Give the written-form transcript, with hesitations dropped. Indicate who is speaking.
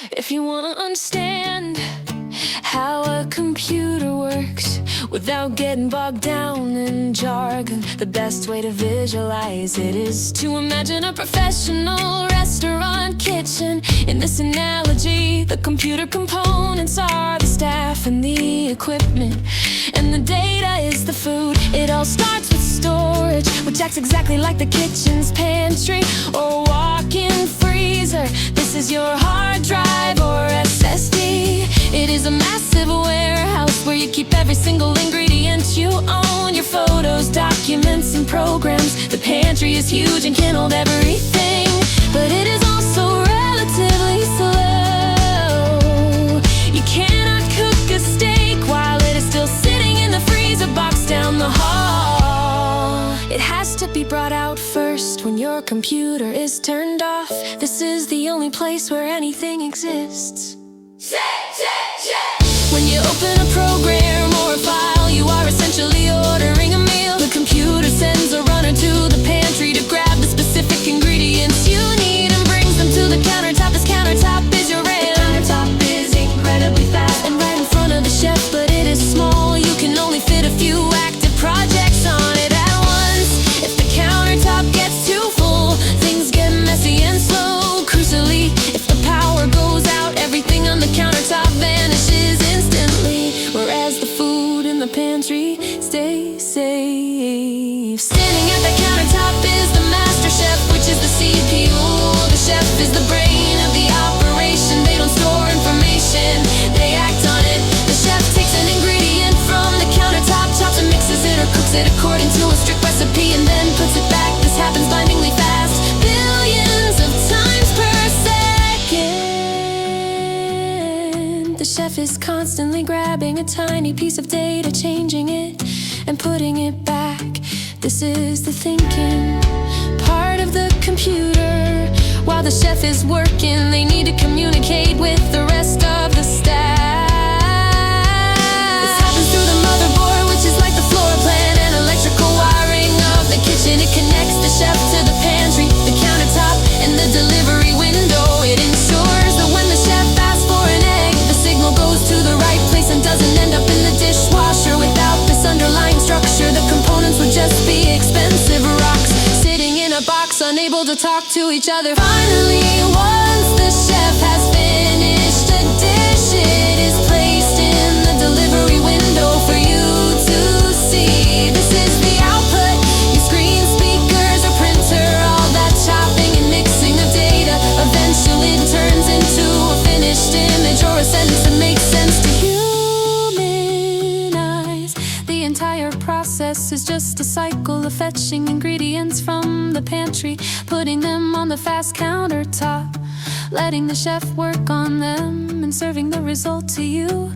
Speaker 1: If you wanna understand how a computer works without getting bogged down in jargon, the best way to visualize it is to imagine a professional restaurant kitchen. In this analogy, the computer components are the staff and the equipment, and the data is the food. It all starts with storage, which acts exactly like the kitchen's pantry or walk-in freezer. This is your hard drive or SSD. It is a massive warehouse where you keep every single ingredient you own. Your photos, documents, and programs. The pantry is huge and can hold everything, but it is also relatively slow. You cannot cook a steak while it is still sitting in the freezer box down the hall. It has to be brought out first when your computer is turned off. This is the only place where anything exists. When you open a program or a file, you are essentially ordering a meal. The computer sends a runner to the pantry to grab the specific ingredients you need and brings them to the countertop. This countertop is your RAM. The countertop is incredibly fast and right in front of the chef, but it is small. You can only fit a few active projects on it at once. If the countertop gets too full, things get messy and slow. Crucially, if the power goes out, everything on the countertop vanishes instantly, whereas the food in the pantry stays safe. Standing at the countertop is the master chef, which is the CPU. The chef is the brain of the operation. They don't store information, they act on it. The chef takes an ingredient from the countertop, chops and mixes it or cooks it according to a strict recipe, and then puts it back. This happens blindingly fast, billions of times per second. The chef is constantly grabbing a tiny piece of data, changing it and putting it back. This is the thinking part of the computer. While the chef is working, they need to communicate with the rest of the staff. This happens through the motherboard, which is like the floor plan and electrical wiring of the kitchen. It connects the chef to the pantry, the countertop, and the delivery window. It ensures that when the chef asks for an egg, the signal goes to the right place and doesn't end up in the dishwasher. Without this underlying structure, the components would just be expensive rocks sitting in a box, unable to talk to each other. Finally, once the chef has finished a dish, it is placed in the delivery window for you to see. This is the output, your screen, speakers, or printer. All that chopping and mixing of data eventually turns into a finished image or a sentence that makes sense to human eyes. The entire process is just a cycle of fetching ingredients from the pantry, putting them on the fast countertop, letting the chef work on them and serving the result to you.